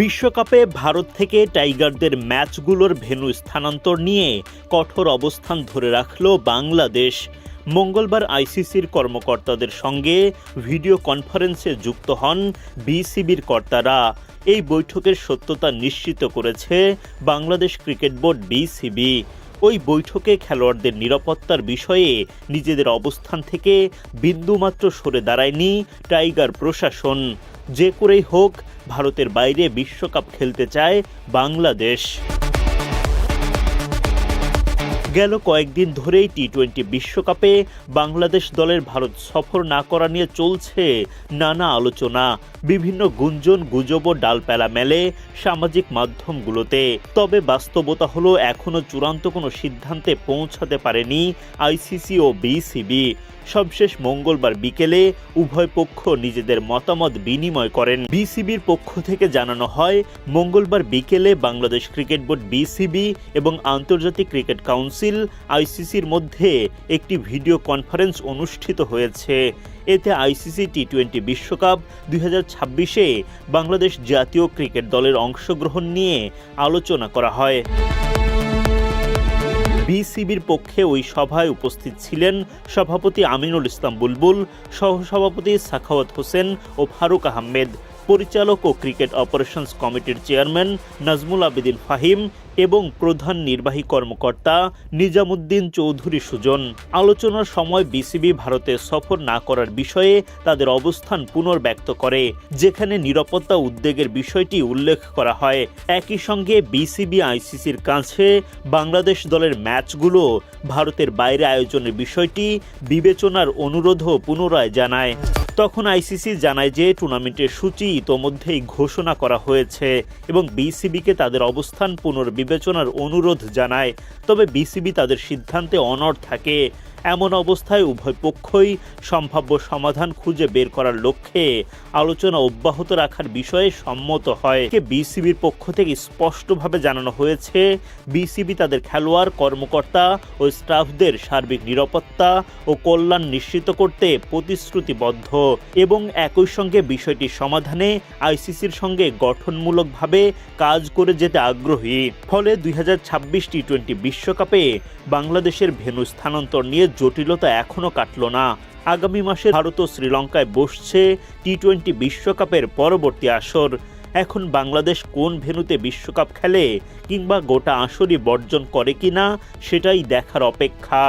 বিশ্বকাপে ভারত থেকে টাইগারদের ম্যাচগুলোর ভেন্যু স্থানান্তর নিয়ে কঠোর অবস্থান ধরে রাখল বাংলাদেশ। মঙ্গলবার আইসিসির কর্মকর্তাদের সঙ্গে ভিডিও কনফারেন্সে যুক্ত হন বিসিবির কর্তারা। এই বৈঠকের সত্যতা নিশ্চিত করেছে বাংলাদেশ ক্রিকেট বোর্ড বিসিবি। ওই বৈঠকে খেলোয়াড়দের নিরাপত্তার বিষয়ে নিজেদের অবস্থান থেকে বিন্দুমাত্র সরে দাঁড়ায়নি টাইগার প্রশাসন। যে করেই হোক ভারতের বাইরে বিশ্বকাপ খেলতে চায় বাংলাদেশ। গেল কয়েকদিন ধরেই টি-20 বিশ্বকাপে বাংলাদেশ দলের ভারত সফর না করা নিয়ে চলছে নানা আলোচনা। বিভিন্ন গুঞ্জন গুজবও ডালপালা মেলে সামাজিক মাধ্যমগুলোতে। তবে বাস্তবতা হলো এখনও চূড়ান্ত কোনো সিদ্ধান্তে পৌঁছাতে পারেনি আইসিসি ও বিসিবি। সবশেষ মঙ্গলবার বিকেলে উভয় পক্ষ নিজেদের মতামত বিনিময় করেন। বিসিবির পক্ষ থেকে জানানো হয়, মঙ্গলবার বিকেলে বাংলাদেশ ক্রিকেট বোর্ড বিসিবি এবং আন্তর্জাতিক ক্রিকেট কাউন্সিল আইসিসির মধ্যে একটি ভিডিও কনফারেন্স অনুষ্ঠিত হয়েছে। এতে আইসিসি টি-20 বিশ্বকাপ 2026-এ বাংলাদেশ জাতীয় ক্রিকেট দলের অংশগ্রহণ নিয়ে আলোচনা করা হয়। বিসিবির পক্ষে ওই সভায় উপস্থিত ছিলেন সভাপতি আমিনুল ইসলাম বুলবুল, সহসভাপতি সাখাওয়াত হোসেন ও ফারুক আহমেদ, পরিচালক ও ক্রিকেট অপারেশনস কমিটির চেয়ারম্যান নাজমুল আবেদিন ফাহিম এবং প্রধান নির্বাহী কর্মকর্তা নিজামুদ্দিন চৌধুরী সুজন। আলোচনার সময় বিসিবি ভারতে সফর না করার বিষয়ে তাদের অবস্থান পুনর্ব্যক্ত করে, যেখানে নিরাপত্তা উদ্বেগের বিষয়টি উল্লেখ করা হয়। একই সঙ্গে বিসিবি আইসিসির কাছে বাংলাদেশ দলের ম্যাচগুলো ভারতের বাইরে আয়োজনের বিষয়টি বিবেচনার অনুরোধও পুনরায় জানায়। তখন আইসিসি জানায় যে টুর্নামেন্টের সূচি ইতোমধ্যেই ঘোষণা করা হয়েছে এবং বিসিবিকে তাদের অবস্থান পুনর্বিবেচনার অনুরোধ জানায়। তবে বিসিবি তাদের সিদ্ধান্তে অনড় থাকে। এমন অবস্থায় উভয় পক্ষই সম্ভাব্য সমাধান খুঁজে বের করার লক্ষ্যে আলোচনা অব্যাহত রাখার বিষয়ে সম্মত হয়। বিসিবির পক্ষ থেকে স্পষ্টভাবে জানানো হয়েছে, বিসিবি তাদের খেলোয়াড়, কর্মকর্তা ও স্টাফদের সার্বিক নিরাপত্তা ও কল্যাণ নিশ্চিত করতে প্রতিশ্রুতিবদ্ধ এবং একই সঙ্গে বিষয়টি সমাধানে আইসিসির সঙ্গে গঠনমূলকভাবে কাজ করে যেতে আগ্রহী। ফলে 2026 টি-20 বিশ্বকাপে বাংলাদেশের ভেন্যু স্থানান্তর নিয়ে জটিলতা এখনও কাটল না। আগামী মাসে ভারত ও শ্রীলঙ্কায় বসছে টি-20 বিশ্বকাপের পরবর্তী আসর। এখন বাংলাদেশ কোন ভেন্যুতে বিশ্বকাপ খেলে কিংবা গোটা আসরই বর্জন করে কিনা সেটাই দেখার অপেক্ষা।